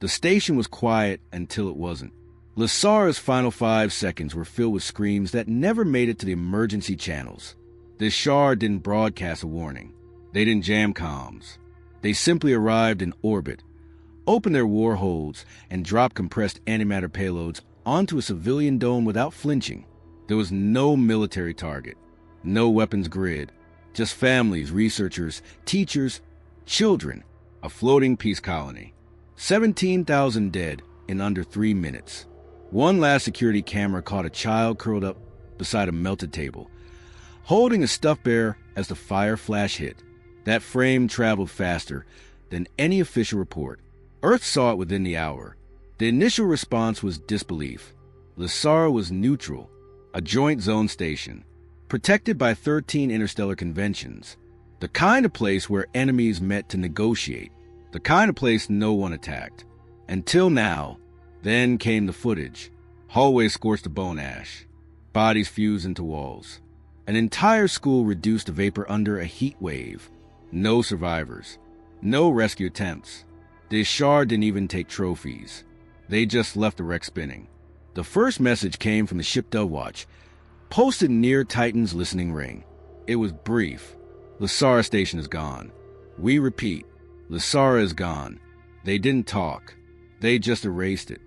The station was quiet until it wasn't. Lasara's final 5 seconds were filled with screams that never made it to the emergency channels. The Shar didn't broadcast a warning. They didn't jam comms. They simply arrived in orbit, opened their war holds, and dropped compressed antimatter payloads onto a civilian dome without flinching. There was no military target, no weapons grid, just families, researchers, teachers, children, a floating peace colony. 17,000 dead in under 3 minutes. One last security camera caught a child curled up beside a melted table, holding a stuffed bear as the fire flash hit. That frame traveled faster than any official report. Earth saw it within the hour. The initial response was disbelief. Lasara was neutral, a joint zone station, protected by 13 interstellar conventions, the kind of place where enemies met to negotiate, the kind of place no one attacked. Until now. Then came the footage. Hallways scorched to bone ash. Bodies fused into walls. An entire school reduced to vapor under a heat wave. No survivors. No rescue attempts. The Ishar didn't even take trophies. They just left the wreck spinning. The first message came from the ship Dovewatch, posted near Titan's listening ring. It was brief. Lasara station is gone. We repeat, Lasara is gone. They didn't talk. They just erased it.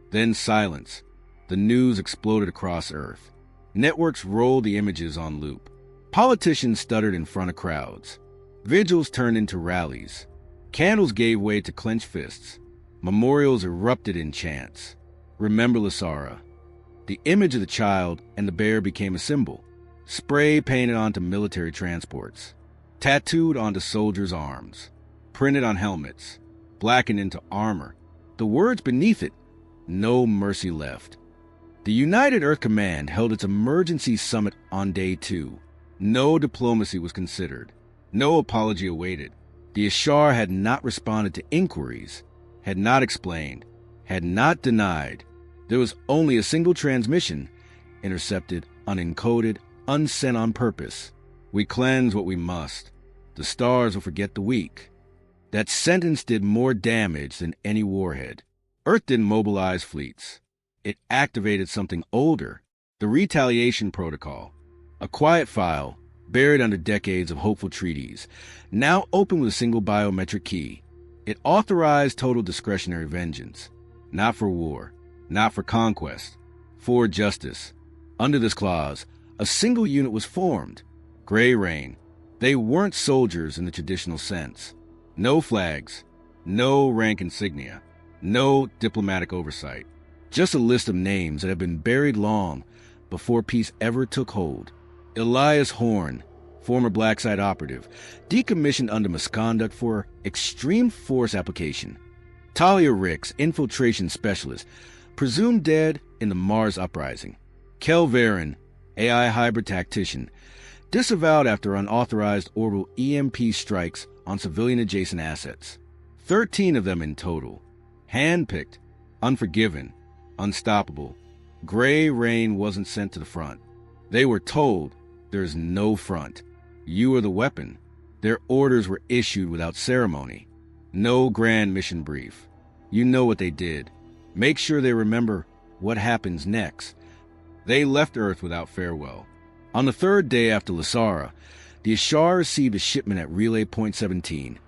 Then silence. The news exploded across Earth. Networks rolled the images on loop. Politicians stuttered in front of crowds. Vigils turned into rallies. Candles gave way to clenched fists. Memorials erupted in chants. Remember Lasara. The image of the child and the bear became a symbol. Spray painted onto military transports. Tattooed onto soldiers' arms. Printed on helmets. Blackened into armor. The words beneath it, no mercy left. The United Earth Command held its emergency summit on day 2. No diplomacy was considered. No apology awaited. The Ishar had not responded to inquiries, had not explained, had not denied. There was only a single transmission, intercepted, unencoded, unsent on purpose. We cleanse what we must. The stars will forget the weak. That sentence did more damage than any warhead. Earth didn't mobilize fleets. It activated something older, the retaliation protocol, a quiet file buried under decades of hopeful treaties, now open with a single biometric key. It authorized total discretionary vengeance, not for war, not for conquest, for justice. Under this clause, a single unit was formed, Gray Rain. They weren't soldiers in the traditional sense. No flags, no rank insignia, no diplomatic oversight. Just a list of names that have been buried long before peace ever took hold. Elias Horn, former Black Site operative, decommissioned under misconduct for extreme force application. Talia Ricks, infiltration specialist, presumed dead in the Mars uprising. Kel Varen, AI hybrid tactician, disavowed after unauthorized orbital EMP strikes on civilian-adjacent assets. 13 of them in total. Handpicked, unforgiven, unstoppable. Gray Rain wasn't sent to the front. They were told, there's no front. You are the weapon. Their orders were issued without ceremony. No grand mission brief. You know what they did. Make sure they remember what happens next. They left Earth without farewell. On the 3rd day after Lasara, the Ishar received a shipment at Relay Point 17,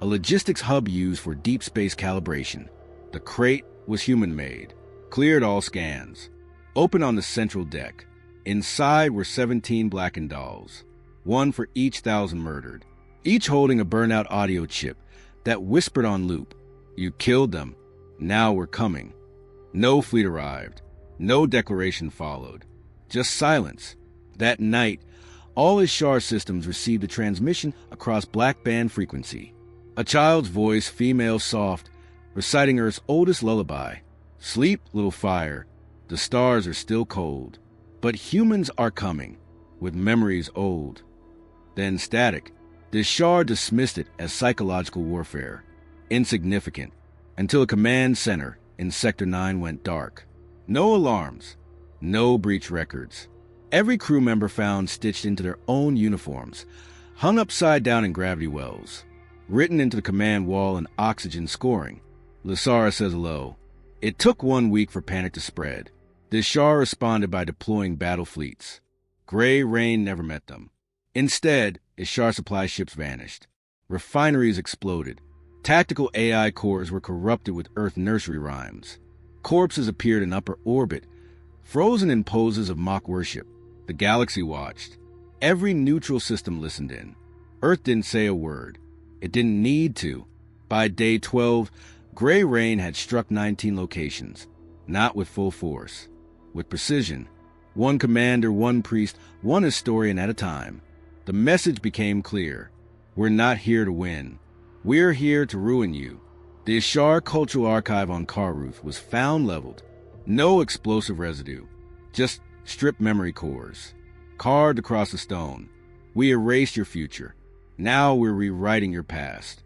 a logistics hub used for deep space calibration. The crate was human-made, cleared all scans, open on the central deck. Inside were 17 blackened dolls, one for each 1,000 murdered, each holding a burnout audio chip that whispered on loop, "You killed them, now we're coming." No fleet arrived, no declaration followed, just silence. That night, all Ishar systems received a transmission across black band frequency. A child's voice, female soft, reciting Earth's oldest lullaby. Sleep, little fire, the stars are still cold. But humans are coming, with memories old. Then static. The Ishar dismissed it as psychological warfare. Insignificant. Until a command center in Sector 9 went dark. No alarms. No breach records. Every crew member found stitched into their own uniforms, hung upside down in gravity wells, written into the command wall in oxygen scoring. Lysara says low. It took 1 week for panic to spread. The Shah responded by deploying battle fleets. Gray Rain never met them. Instead, Ishar supply ships vanished. Refineries exploded. Tactical AI cores were corrupted with Earth nursery rhymes. Corpses appeared in upper orbit, frozen in poses of mock worship. The galaxy watched. Every neutral system listened in. Earth didn't say a word. It didn't need to. By day 12, Gray Rain had struck 19 locations, not with full force, with precision. One commander, one priest, one historian at a time. The message became clear. We're not here to win. We're here to ruin you. The Ishar Cultural Archive on Karruth was found leveled. No explosive residue, just stripped memory cores. Carved across the stone. We erased your future. Now we're rewriting your past.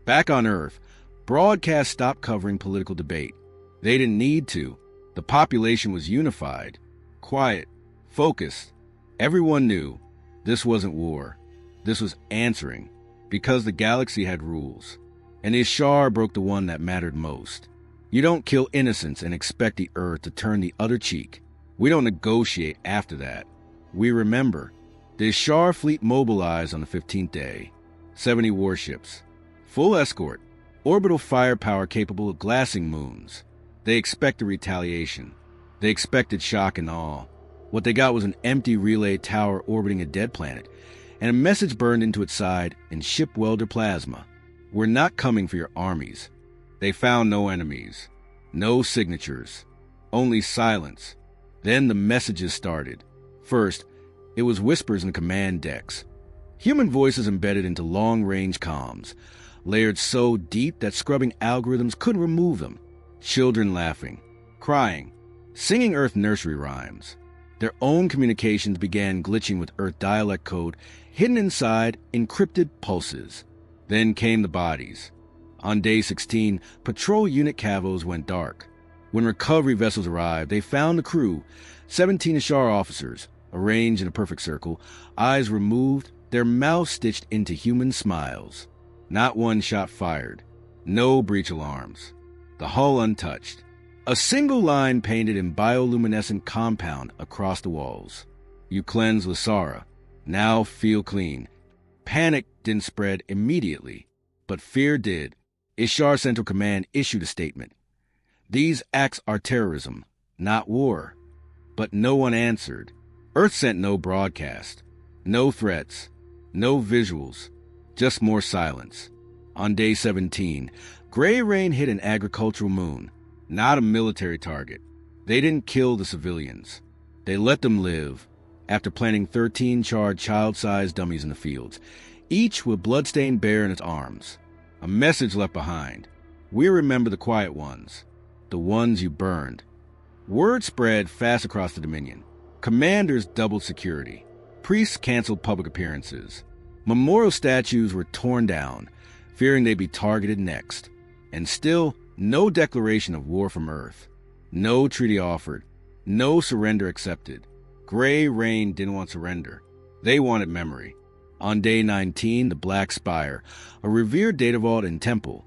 Back on Earth, broadcasts stopped covering political debate. They didn't need to. The population was unified, quiet, focused. Everyone knew this wasn't war. This was answering, because the galaxy had rules. And Ishar broke the one that mattered most. You don't kill innocents and expect the Earth to turn the other cheek. We don't negotiate after that. We remember. The Ishar fleet mobilized on the 15th day. 70 warships. Full escort. Orbital firepower capable of glassing moons. They expected retaliation. They expected shock and awe. What they got was an empty relay tower orbiting a dead planet, and a message burned into its side in ship welder plasma. We're not coming for your armies. They found no enemies. No signatures. Only silence. Then the messages started. First, it was whispers in the command decks. Human voices embedded into long-range comms, layered so deep that scrubbing algorithms couldn't remove them. Children laughing, crying, singing Earth nursery rhymes. Their own communications began glitching with Earth dialect code hidden inside encrypted pulses. Then came the bodies. On day 16, patrol unit cavos went dark. When recovery vessels arrived, they found the crew, 17 Ishar officers, arranged in a perfect circle, eyes removed, their mouths stitched into human smiles. Not one shot fired. No breach alarms. The hull untouched. A single line painted in bioluminescent compound across the walls. You cleanse Lysara. Now feel clean. Panic didn't spread immediately, but fear did. Ishar Central Command issued a statement. These acts are terrorism, not war. But no one answered. Earth sent no broadcast. No threats. No visuals. Just more silence. On day 17, Gray Rain hit an agricultural moon, not a military target. They didn't kill the civilians. They let them live, after planting 13 charred child-sized dummies in the fields, each with bloodstained bear in its arms. A message left behind. We remember the quiet ones, the ones you burned. Word spread fast across the Dominion. Commanders doubled security. Priests canceled public appearances. Memorial statues were torn down, fearing they'd be targeted next. And still, no declaration of war from Earth. No treaty offered. No surrender accepted. Gray Rain didn't want surrender. They wanted memory. On day 19, the Black Spire, a revered data vault and temple,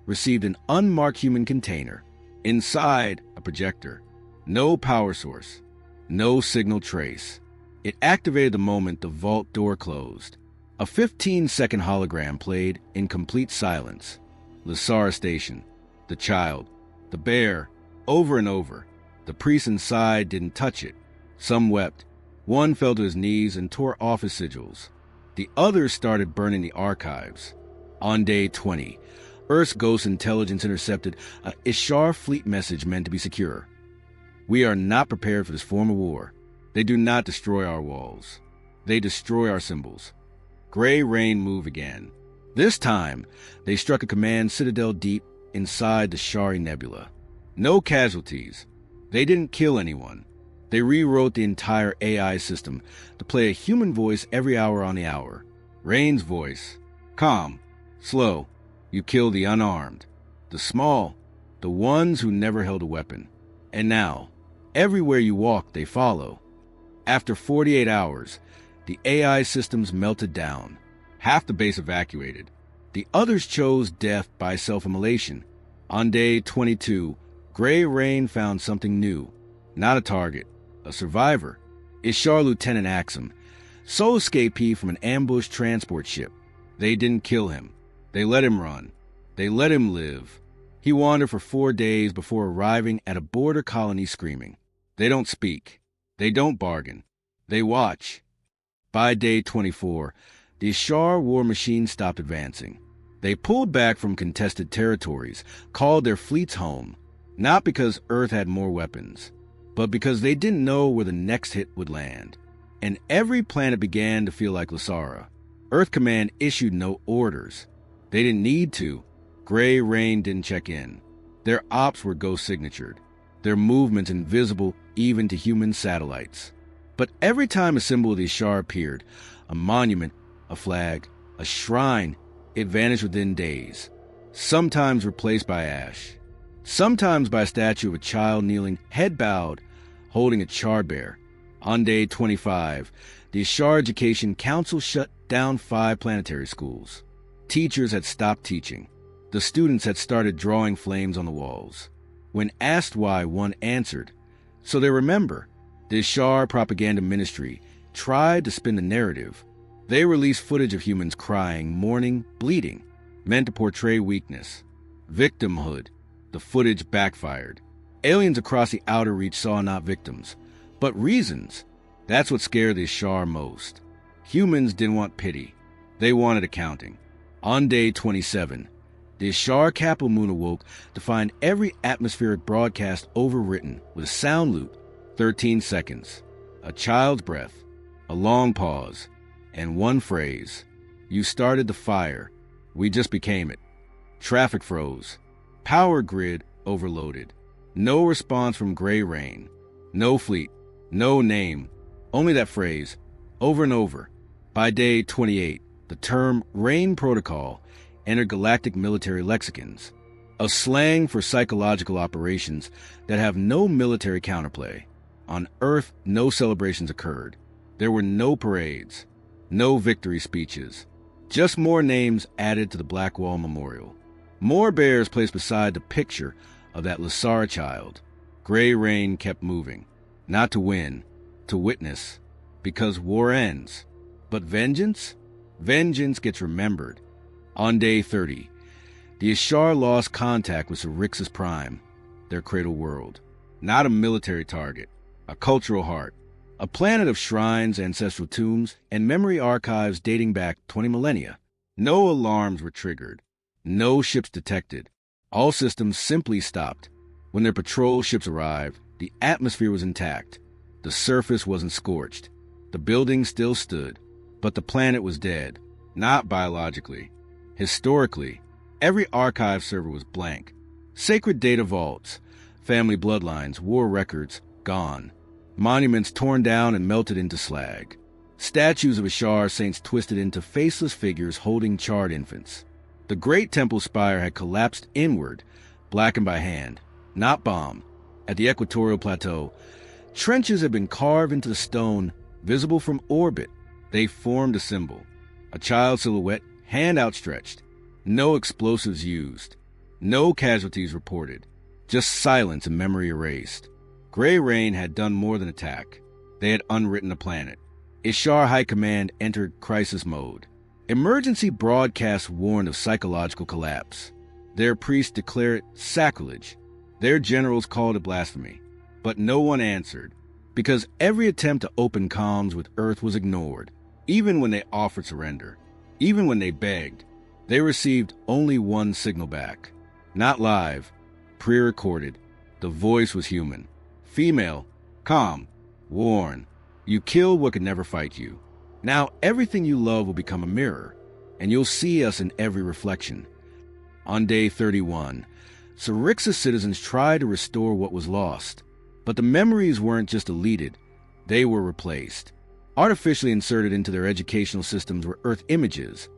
received an unmarked human container. Inside, a projector. No power source. No signal trace. It activated the moment the vault door closed. A 15-second hologram played in complete silence. Lysara Station. The child. The bear. Over and over. The priest inside didn't touch it. Some wept. One fell to his knees and tore off his sigils. The others started burning the archives. On day 20, Earth's Ghost Intelligence intercepted an Ishar fleet message meant to be secure. We are not prepared for this form of war. They do not destroy our walls. They destroy our symbols. Gray Rain moved again. This time, they struck a command citadel deep inside the Shari Nebula. No casualties. They didn't kill anyone. They rewrote the entire AI system to play a human voice every hour on the hour. Rain's voice. Calm. Slow. You kill the unarmed. The small. The ones who never held a weapon. And now, everywhere you walk, they follow. After 48 hours, the AI systems melted down. Half the base evacuated. The others chose death by self-immolation. On day 22, Gray Rain found something new. Not a target, a survivor. Ishar Lieutenant Axum, sole escapee from an ambushed transport ship. They didn't kill him. They let him run. They let him live. He wandered for 4 days before arriving at a border colony screaming. They don't speak. They don't bargain. They watch. By day 24, the Ishar war machine stopped advancing. They pulled back from contested territories, called their fleets home, not because Earth had more weapons, but because they didn't know where the next hit would land. And every planet began to feel like Lasara. Earth Command issued no orders. They didn't need to. Gray Rain didn't check in. Their ops were ghost-signatured, their movements invisible even to human satellites. But every time a symbol of the Ishar appeared, a monument, a flag, a shrine, it vanished within days, sometimes replaced by ash, sometimes by a statue of a child kneeling, head bowed, holding a charred bear. On day 25, the Ishar Education Council shut down 5 planetary schools. Teachers had stopped teaching. The students had started drawing flames on the walls. When asked why, one answered, "So they remember." The Ishar Propaganda Ministry tried to spin the narrative. They released footage of humans crying, mourning, bleeding, meant to portray weakness, victimhood. The footage backfired. Aliens across the outer reach saw not victims, but reasons. That's what scared the Ishar most. Humans didn't want pity. They wanted accounting. On day 27, the Ishar Capital Moon awoke to find every atmospheric broadcast overwritten with a sound loop, 13 seconds, a child's breath, a long pause, and one phrase: "You started the fire. We just became it." Traffic froze. Power grid overloaded. No response from Gray Rain. No fleet. No name. Only that phrase, over and over. By day 28, the term Rain Protocol entered galactic military lexicons, a slang for psychological operations that have no military counterplay. On Earth, no celebrations occurred. There were no parades, no victory speeches, just more names added to the Black Wall Memorial. More bears placed beside the picture of that Lasara child. Gray Rain kept moving, not to win, to witness, because war ends. But vengeance? Vengeance gets remembered. On day 30, the Ishar lost contact with Syrinxus Prime, their cradle world. Not a military target, a cultural heart, a planet of shrines, ancestral tombs, and memory archives dating back 20 millennia. No alarms were triggered. No ships detected. All systems simply stopped. When their patrol ships arrived, the atmosphere was intact. The surface wasn't scorched. The buildings still stood. But the planet was dead. Not biologically. Historically, every archive server was blank. Sacred data vaults, family bloodlines, war records, gone. Monuments torn down and melted into slag. Statues of Ishar saints twisted into faceless figures holding charred infants. The great temple spire had collapsed inward, blackened by hand, not bomb. At the equatorial plateau, trenches had been carved into the stone, visible from orbit. They formed a symbol, a child's silhouette, hand outstretched. No explosives used. No casualties reported. Just silence and memory erased. Gray Rain had done more than attack. They had unwritten the planet. Ishar High Command entered crisis mode. Emergency broadcasts warned of psychological collapse. Their priests declared it sacrilege. Their generals called it blasphemy. But no one answered, because every attempt to open comms with Earth was ignored. Even when they offered surrender, even when they begged, they received only one signal back. Not live, pre-recorded. The voice was human. Female, calm, warn. You killed what could never fight you. Now everything you love will become a mirror, and you'll see us in every reflection. On day 31, Syrinxus citizens tried to restore what was lost. But the memories weren't just deleted, they were replaced. Artificially inserted into their educational systems were Earth images.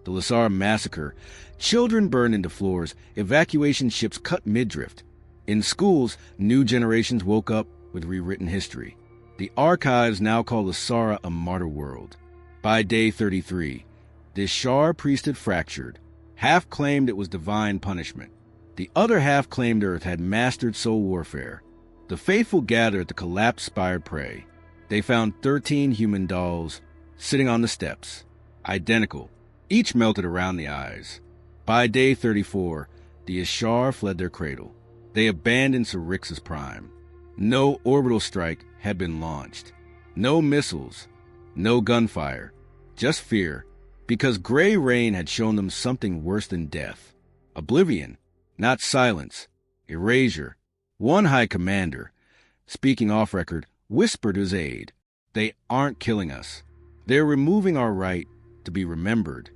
The Lasara massacre, children burned into floors, evacuation ships cut mid-drift. In schools, new generations woke up with rewritten history. The archives now call Lasara a martyr world. By day 33, the Ishar priesthood fractured. Half claimed it was divine punishment. The other half claimed Earth had mastered soul warfare. The faithful gathered at the collapse-spired prey. They found 13 human dolls sitting on the steps, identical, each melted around the eyes. By day 34, the Ishar fled their cradle. They abandoned Syrinx's prime. No orbital strike had been launched. No missiles, no gunfire, just fear, because Gray Rain had shown them something worse than death. Oblivion, not silence, erasure. One high commander, speaking off record, whispered to his aide, "They aren't killing us. They're removing our right to be remembered."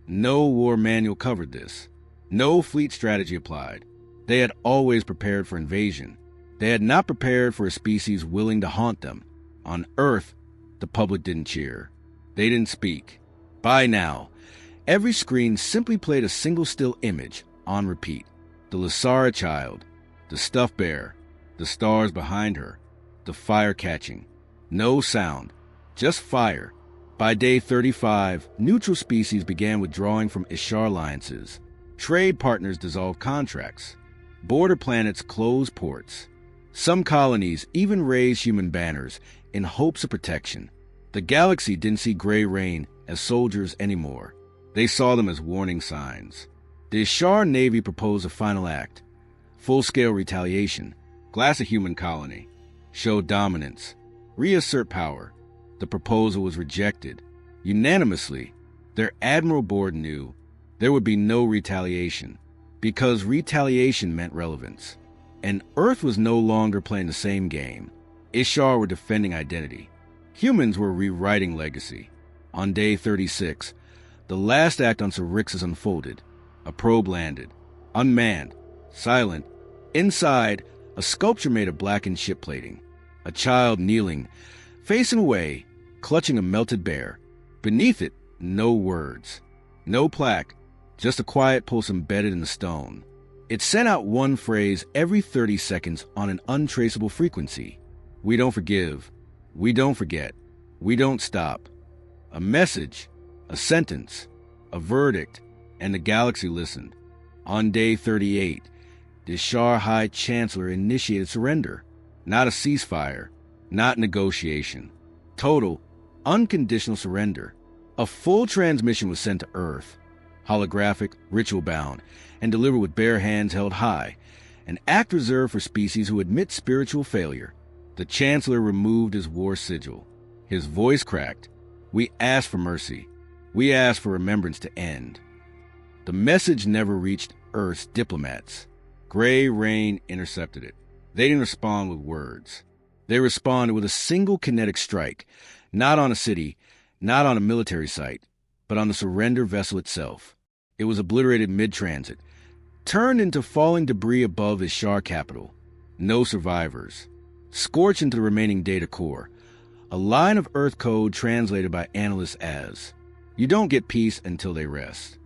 No war manual covered this. No fleet strategy applied. They had always prepared for invasion. They had not prepared for a species willing to haunt them. On Earth, the public didn't cheer. They didn't speak. By now, every screen simply played a single still image on repeat. The Lasara child, the stuffed bear, the stars behind her, the fire catching. No sound, just fire. By day 35, neutral species began withdrawing from Ishar alliances. Trade partners dissolved contracts. Border planets closed ports. Some colonies even raised human banners in hopes of protection. The galaxy didn't see Gray Rain as soldiers anymore. They saw them as warning signs. The Ishar Navy proposed a final act. Full-scale retaliation. Glass a human colony. Show dominance. Reassert power. The proposal was rejected. Unanimously, their Admiral Board knew there would be no retaliation, because retaliation meant relevance. And Earth was no longer playing the same game. Ishar were defending identity. Humans were rewriting legacy. On day 36, the last act on Syrinxus unfolded. A probe landed, unmanned, silent. Inside, a sculpture made of blackened ship plating. A child kneeling, facing away, clutching a melted bear. Beneath it, no words. No plaque, just a quiet pulse embedded in the stone. It sent out one phrase every 30 seconds on an untraceable frequency. We don't forgive. We don't forget. We don't stop. A message, a sentence, a verdict, and the galaxy listened. On day 38, the Ishar High Chancellor initiated surrender. Not a ceasefire, not negotiation. Total, unconditional surrender. A full transmission was sent to Earth. Holographic, ritual-bound, and delivered with bare hands held high, an act reserved for species who admit spiritual failure. The Chancellor removed his war sigil. His voice cracked. We asked for mercy. We asked for remembrance to end. The message never reached Earth's diplomats. Gray Rain intercepted it. They didn't respond with words. They responded with a single kinetic strike, not on a city, not on a military site, but on the surrender vessel itself. It was obliterated mid-transit, turned into falling debris above Ishar capital. No survivors. Scorched into the remaining data core. A line of Earth code translated by analysts as, "You don't get peace until they rest."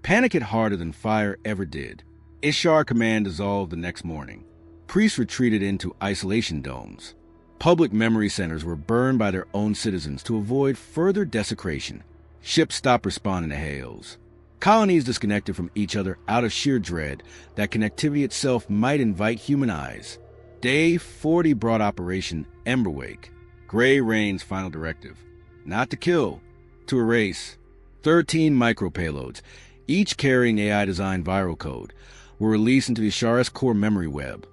Panic hit harder than fire ever did. Ishar Command dissolved the next morning. Priests retreated into isolation domes. Public memory centers were burned by their own citizens to avoid further desecration. Ships stopped responding to hails. Colonies disconnected from each other out of sheer dread that connectivity itself might invite human eyes. Day 40 brought Operation Emberwake, Gray Rain's final directive. Not to kill, to erase. 13 micro-payloads, each carrying AI-designed viral code, were released into the Ishar's core memory web,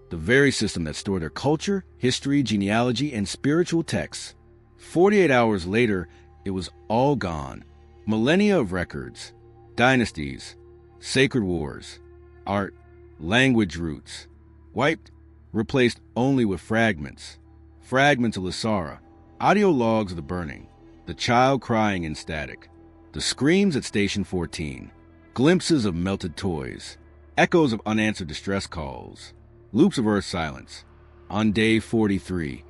the very system that stored their culture, history, genealogy, and spiritual texts. 48 hours later, it was all gone. Millennia of records, dynasties, sacred wars, art, language roots, wiped, replaced only with fragments. Fragments of Lasara, audio logs of the burning, the child crying in static, the screams at Station 14, glimpses of melted toys, echoes of unanswered distress calls, loops of Earth silence. On day 43,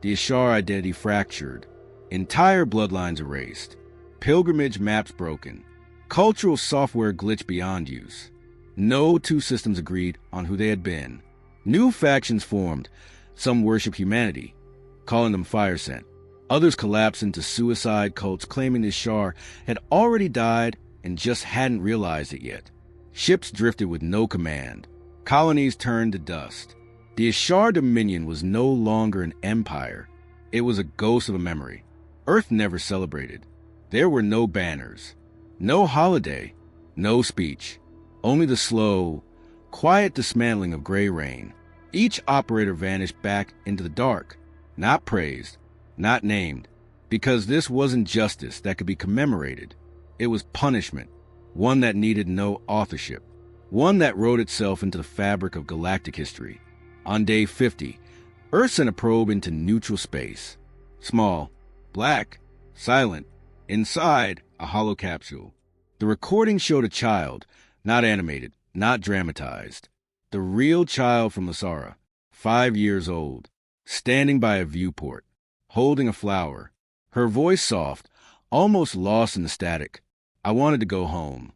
the Ishar identity fractured, entire bloodlines erased, pilgrimage maps broken, cultural software glitched beyond use. No two systems agreed on who they had been. New factions formed. Some worshiped humanity, calling them Fire Sent. Others collapsed into suicide cults claiming the Ishar had already died and just hadn't realized it yet. Ships drifted with no command. Colonies turned to dust. The Ashar Dominion was no longer an empire. It was a ghost of a memory. Earth never celebrated. There were no banners, no holiday, no speech. Only the slow, quiet dismantling of gray rain. Each operator vanished back into the dark, not praised, not named, because this wasn't justice that could be commemorated. It was punishment, one that needed no authorship, one that wrote itself into the fabric of galactic history. On day 50, Earth sent a probe into neutral space. Small, black, silent, inside a hollow capsule. The recording showed a child, not animated, not dramatized. The real child from Lasara, 5 years old, standing by a viewport, holding a flower. Her voice soft, almost lost in the static. I wanted to go home.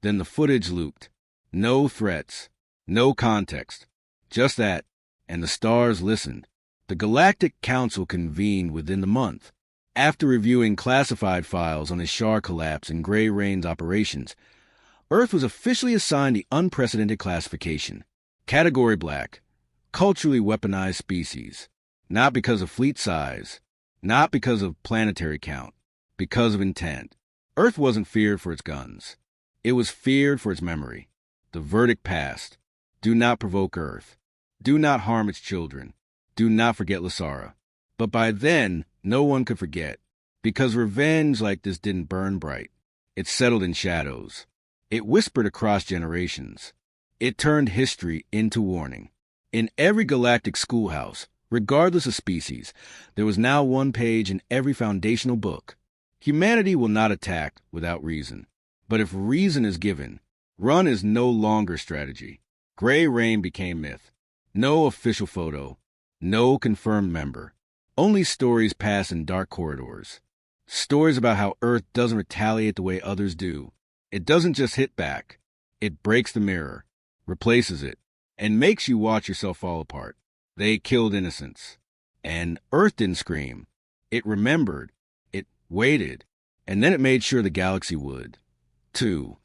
Then the footage looped. No threats, no context. Just that, and the stars listened. The Galactic Council convened within the month. After reviewing classified files on the Ashar collapse and Gray Rain's operations, Earth was officially assigned the unprecedented classification. Category Black, culturally weaponized species. Not because of fleet size, not because of planetary count, because of intent. Earth wasn't feared for its guns. It was feared for its memory. The verdict passed. Do not provoke Earth. Do not harm its children. Do not forget Lasara. But by then, no one could forget, because revenge like this didn't burn bright. It settled in shadows. It whispered across generations. It turned history into warning. In every galactic schoolhouse, regardless of species, there was now one page in every foundational book. Humanity will not attack without reason. But if reason is given, run is no longer strategy. Gray Rain became myth. No official photo. No confirmed member. Only stories pass in dark corridors. Stories about how Earth doesn't retaliate the way others do. It doesn't just hit back. It breaks the mirror, replaces it, and makes you watch yourself fall apart. They killed innocence. And Earth didn't scream. It remembered. It waited. And then it made sure the galaxy would. 2.